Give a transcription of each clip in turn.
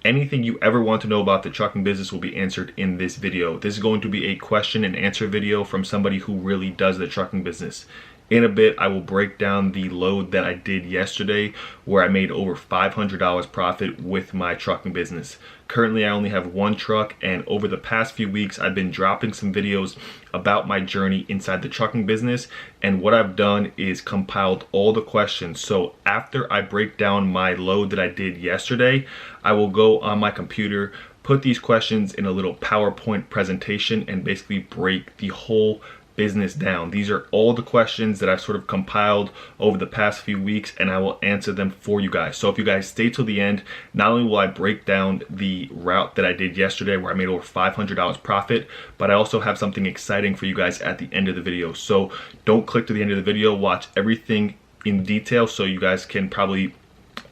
Anything you ever want to know about the trucking business will be answered in this video. This is going to be a question and answer video from somebody who really does the trucking business. In a bit, I will break down the load that I did yesterday where I made over $500 profit with my trucking business. Currently, I only have one truck, and over the past few weeks, I've been dropping some videos about my journey inside the trucking business. And what I've done is compiled all the questions. So after I break down my load that I did yesterday, I will go on my computer, put these questions in a little PowerPoint presentation, and basically break the whole business down. These are all the questions that I've sort of compiled over the past few weeks, and I will answer them for you guys. So if you guys stay till the end, not only will I break down the route that I did yesterday where I made over $500 profit, but I also have something exciting for you guys at the end of the video. So don't click to the end of the video, watch everything in detail so you guys can probably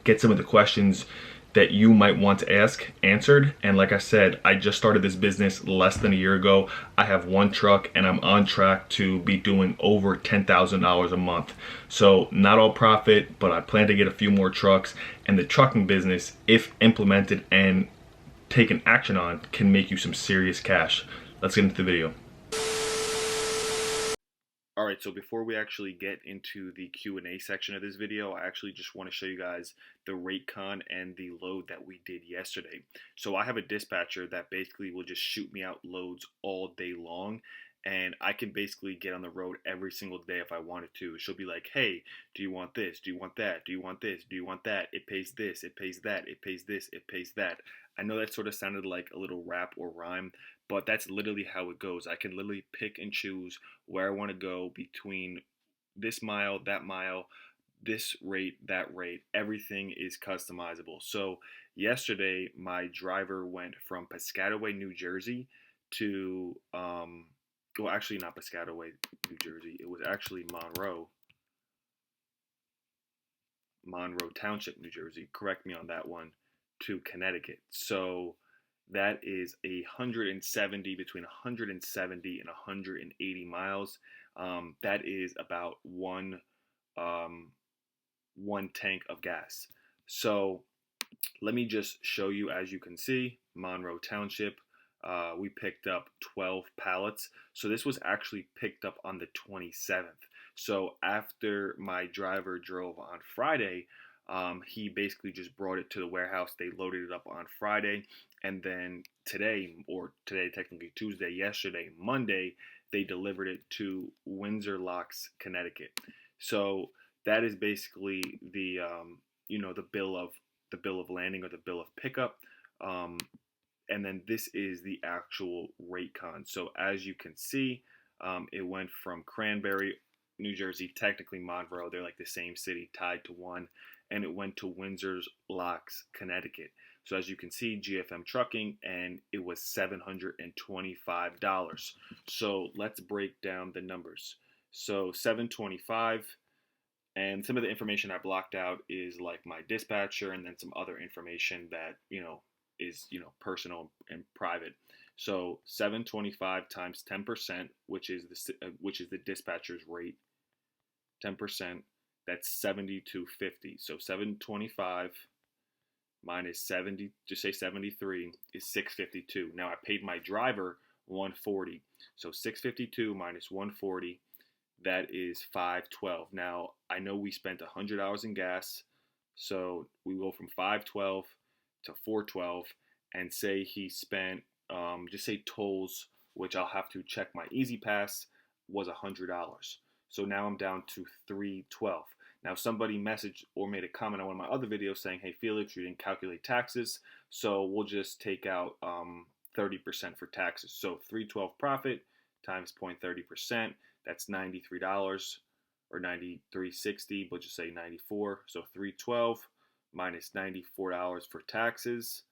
get some of the questions that you might want to ask answered. And like I said, I just started this business less than a year ago. I have one truck and I'm on track to be doing over $10,000 a month. So not all profit, but I plan to get a few more trucks, and the trucking business, if implemented and taken action on, can make you some serious cash. Let's get into the video. Alright, so before we actually get into the Q&A section of this video, I actually just want to show you guys the rate con and the load that we did yesterday. So I have a dispatcher that basically will just shoot me out loads all day long, and I can basically get on the road every single day if I wanted to. She'll be like, hey, do you want this? Do you want that? Do you want this? Do you want that? It pays this, it pays that, it pays this, it pays that. I know that sort of sounded like a little rap or rhyme, but that's literally how it goes. I can literally pick and choose where I want to go between this mile, that mile, this rate, that rate. Everything is customizable. So yesterday, my driver went from Piscataway, New Jersey to, well, actually not Piscataway, New Jersey. It was actually Monroe Township, New Jersey. Correct me on that one, to Connecticut. So that is 170, between 170 and 180 miles. That is about one tank of gas. So let me just show you. As you can see, Monroe Township, we picked up 12 pallets. So this was actually picked up on the 27th. So after my driver drove on Friday, he basically just brought it to the warehouse. They loaded it up on Friday, and then today technically Tuesday, yesterday, Monday, they delivered it to Windsor Locks, Connecticut. So that is basically the the bill of landing, or the bill of pickup. And then this is the actual rate con. So as you can see, it went from Cranberry, New Jersey, technically Monroe, they're like the same city, tied to one, and it went to Windsor Locks, Connecticut. So as you can see, GFM Trucking, and it was $725. So let's break down the numbers. So $725, and some of the information I blocked out is like my dispatcher, and then some other information that is personal and private. So $725 times 10%, which is the dispatcher's rate. 10%, that's $72.50. So $725 minus 70, just say 73, is $652. Now I paid my driver $140. So $652 minus $140, that is $512. Now I know we spent $100 in gas, so we go from $512 to $412, and say he spent, just say tolls, which I'll have to check my Easy Pass, was $100. So now I'm down to $312. Now somebody messaged or made a comment on one of my other videos saying, hey Felix, you didn't calculate taxes, so we'll just take out 30% for taxes. So $312 profit times 0.30%, that's $93, or $93.60, but just say 94. So $312 minus $94 for taxes,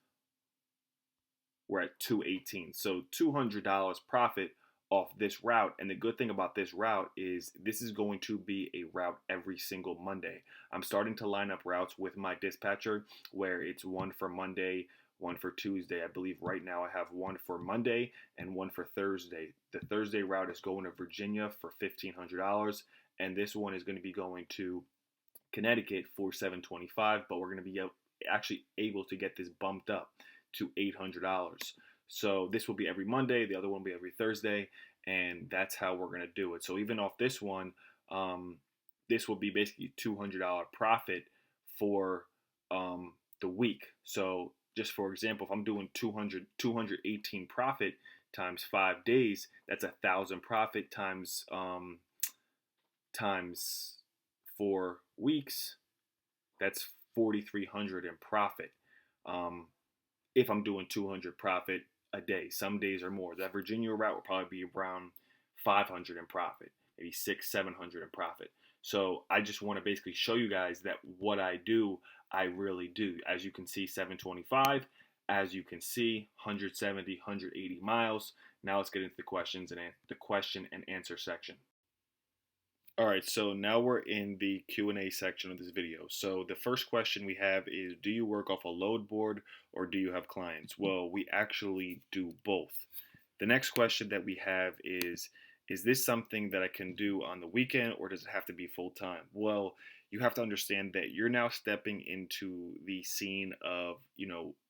we're at $218. So $200 profit off this route. And the good thing about this route is this is going to be a route every single Monday. I'm starting to line up routes with my dispatcher where it's one for Monday, one for Tuesday. I believe right now I have one for Monday and one for Thursday. The Thursday route is going to Virginia for $1,500, and this one is going to be going to Connecticut for $725, but we're going to be actually able to get this bumped up to $800. So this will be every Monday. The other one will be every Thursday, and that's how we're gonna do it. So even off this one, um, this will be basically $200 profit for the week. So just for example, if I'm doing 218 profit times 5 days, that's 1,000 profit times 4 weeks. That's 4,300 in profit. Um, if I'm doing 200 profit a day, some days are more. That Virginia route will probably be around 500 in profit, maybe 700 in profit. So I just want to basically show you guys that what I do, I really do. As you can see, 725. As you can see, 170, 180 miles. Now let's get into the question and answer section. All right, so now we're in the Q&A section of this video. So the first question we have is, do you work off a load board or do you have clients? Well, we actually do both. The next question that we have is this something that I can do on the weekend or does it have to be full time? Well, you have to understand that you're now stepping into the scene of,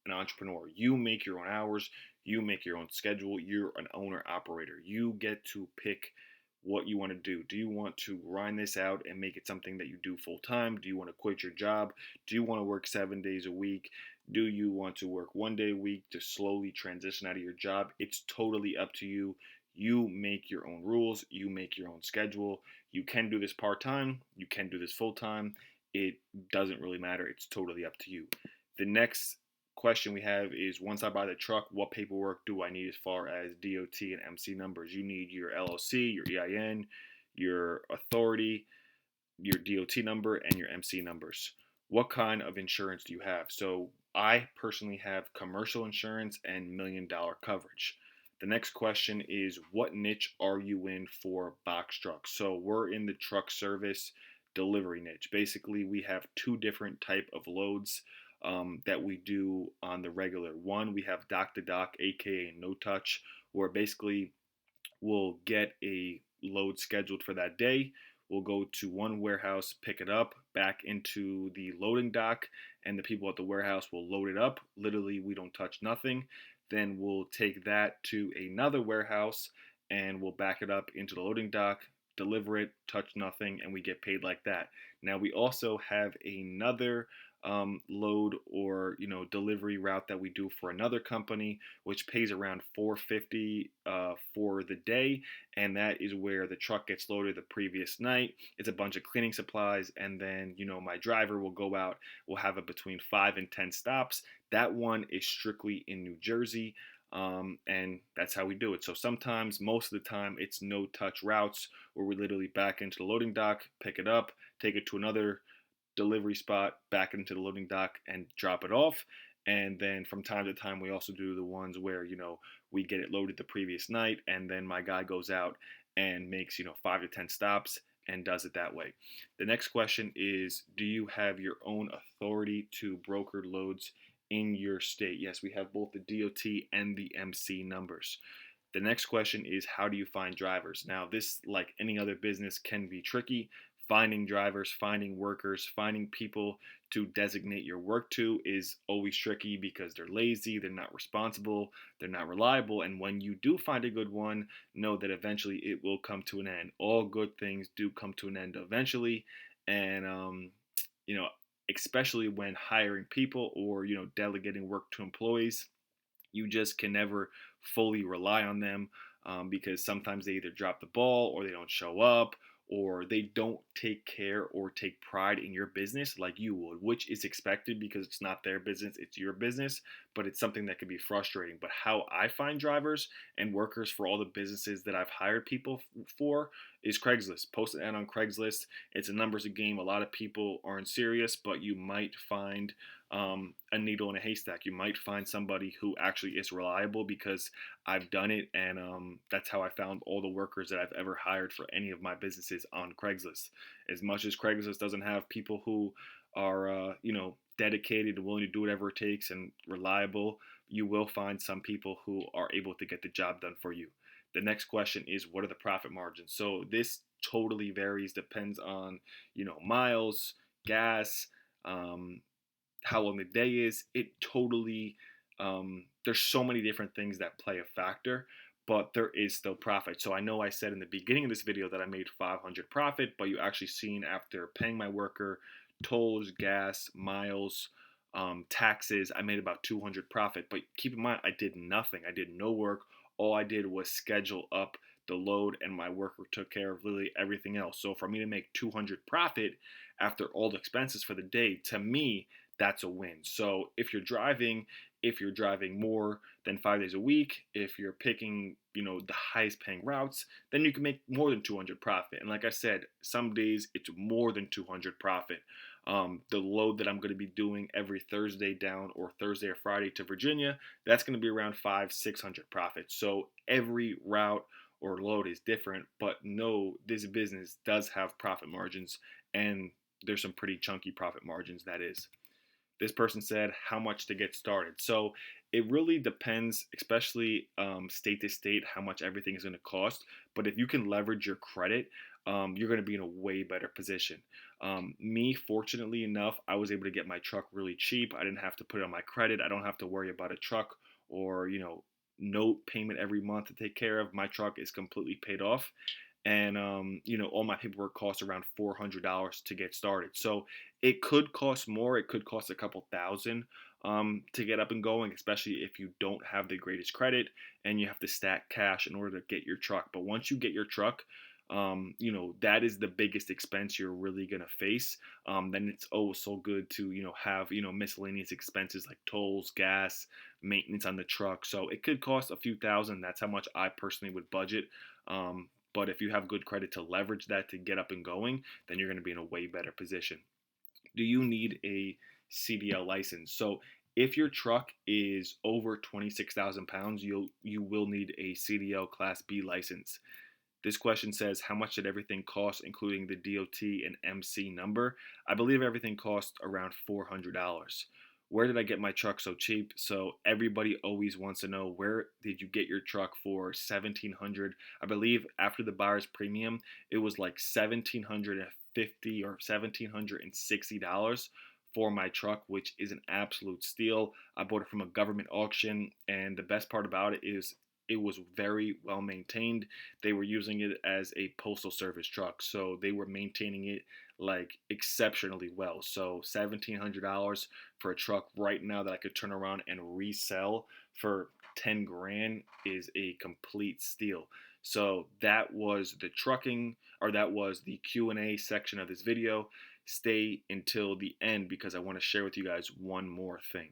an entrepreneur. You make your own hours, you make your own schedule, you're an owner operator. You get to pick what you want to do. Do you want to grind this out and make it something that you do full time? Do you want to quit your job? Do you want to work 7 days a week? Do you want to work one day a week to slowly transition out of your job? It's totally up to you. You make your own rules. You make your own schedule. You can do this part time. You can do this full time. It doesn't really matter. It's totally up to you. The next question we have is, once I buy the truck, what paperwork do I need as far as DOT and MC numbers? You need your LLC, your EIN, your authority, your DOT number, and your MC numbers. What kind of insurance do you have? So I personally have commercial insurance and $1 million coverage. The next question is, what niche are you in for box trucks? So we're in the truck service delivery niche. Basically, we have two different type of loads that we do on the regular. One, we have dock to dock, aka no touch, where basically we'll get a load scheduled for that day. We'll go to one warehouse, pick it up, back into the loading dock, and the people at the warehouse will load it up. Literally, we don't touch nothing. Then we'll take that to another warehouse and we'll back it up into the loading dock, deliver it, touch nothing, and we get paid like that. Now, we also have another load or delivery route that we do for another company, which pays around $450 for the day, and that is where the truck gets loaded the previous night. It's a bunch of cleaning supplies, and then my driver will go out. We'll have it between 5 and 10 stops. That one is strictly in New Jersey. And that's how we do it. So sometimes, most of the time, it's no touch routes where we literally back into the loading dock, pick it up, take it to another delivery spot, back into the loading dock and drop it off. And then from time to time, we also do the ones where, we get it loaded the previous night and then my guy goes out and makes, 5 to 10 stops and does it that way. The next question is, do you have your own authority to broker loads in your state? Yes, we have both the DOT and the MC numbers. The next question is, how do you find drivers? Now, this, like any other business, can be tricky. Finding drivers, finding workers, finding people to designate your work to is always tricky because they're lazy, they're not responsible, they're not reliable. And when you do find a good one, know that eventually it will come to an end. All good things do come to an end eventually. And, you know, especially when hiring people or, delegating work to employees, you just can never fully rely on them because sometimes they either drop the ball or they don't show up or they don't take care or take pride in your business like you would, which is expected because it's not their business, it's your business, but it's something that can be frustrating. But how I find drivers and workers for all the businesses that I've hired people for is Craigslist. Post an ad on Craigslist. It's a numbers game. A lot of people aren't serious, but you might find a needle in a haystack. You might find somebody who actually is reliable because I've done it, and that's how I found all the workers that I've ever hired for any of my businesses on Craigslist. As much as Craigslist doesn't have people who are, dedicated and willing to do whatever it takes and reliable, you will find some people who are able to get the job done for you. The next question is, what are the profit margins? So this totally varies, depends on, miles, gas, how long the day is. It totally, there's so many different things that play a factor, but there is still profit. So I know I said in the beginning of this video that I made 500 profit, but you actually seen after paying my worker, tolls, gas, miles, taxes, I made about 200 profit. But keep in mind, I did nothing. I did no work. All I did was schedule up the load, and my worker took care of literally everything else. So for me to make 200 profit after all the expenses for the day, to me, that's a win. So if you're driving more than 5 days a week, if you're picking, the highest paying routes, then you can make more than 200 profit. And like I said, some days it's more than 200 profit. The load that I'm going to be doing every Thursday down, or Thursday or Friday to Virginia, that's going to be around 500-600 profit. So every route or load is different, but no, this business does have profit margins, and there's some pretty chunky profit margins, that is. This person said how much to get started. So it really depends, especially state to state, how much everything is going to cost. But if you can leverage your credit, you're going to be in a way better position. Me, fortunately enough, I was able to get my truck really cheap. I didn't have to put it on my credit. I don't have to worry about a truck or, note payment every month to take care of. My truck is completely paid off. And all my paperwork costs around $400 to get started. So it could cost more. It could cost a couple thousand to get up and going, especially if you don't have the greatest credit and you have to stack cash in order to get your truck. But once you get your truck, that is the biggest expense you're really gonna face. Then it's so good to have miscellaneous expenses like tolls, gas, maintenance on the truck. So it could cost a few thousand. That's how much I personally would budget. But if you have good credit to leverage that to get up and going, then you're going to be in a way better position. Do you need a CDL license? So if your truck is over 26,000 pounds, you will need a CDL Class B license. This question says, how much did everything cost, including the DOT and MC number? I believe everything cost around $400. Where did I get my truck so cheap? So everybody always wants to know, where did you get your truck for $1,700? I believe after the buyer's premium, it was like $1,750 or $1,760 for my truck, which is an absolute steal. I bought it from a government auction, and the best part about it is it was very well maintained. They were using it as a postal service truck, so they were maintaining it like exceptionally well. So $1,700 for a truck right now that I could turn around and resell for 10 grand is a complete steal. So that was the trucking, or that was the Q&A section of this video. Stay until the end because I want to share with you guys one more thing.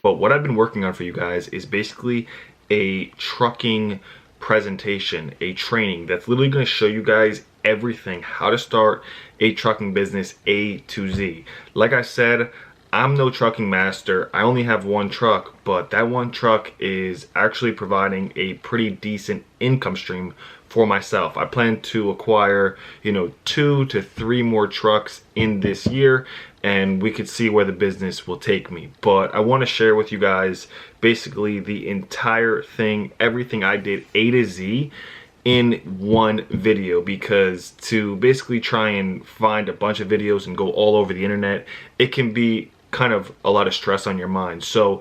But what I've been working on for you guys is basically a trucking presentation, a training that's literally going to show you guys everything, how to start a trucking business A to Z. Like I said, I'm no trucking master. I only have one truck, but that one truck is actually providing a pretty decent income stream for myself. I plan to acquire, 2 to 3 more trucks in this year, and we could see where the business will take me. But I want to share with you guys basically the entire thing, everything I did A to Z in one video, because to basically try and find a bunch of videos and go all over the internet, it can be kind of a lot of stress on your mind. So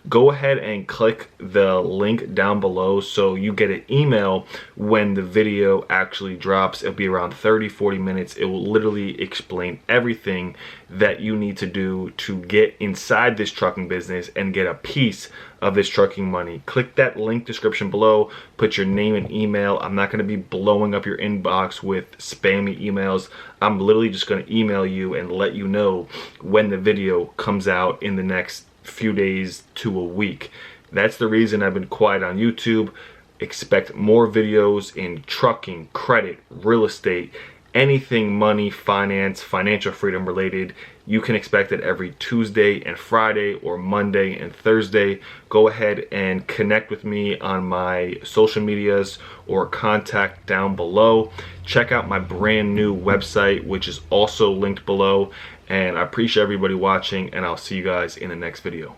go ahead and click the link down below so you get an email when the video actually drops. It'll be around 30-40 minutes. It will literally explain everything that you need to do to get inside this trucking business and get a piece of this trucking money. Click that link description below, put your name and email. I'm not going to be blowing up your inbox with spammy emails. I'm literally just going to email you and let you know when the video comes out in the next few days to a week. That's the reason I've been quiet on YouTube. Expect more videos in trucking, credit, real estate, anything money, finance, financial freedom related. You can expect it every Tuesday and Friday, or Monday and Thursday. Go ahead and connect with me on my social medias or contact down below. Check out my brand new website, which is also linked below. And I appreciate everybody watching, and I'll see you guys in the next video.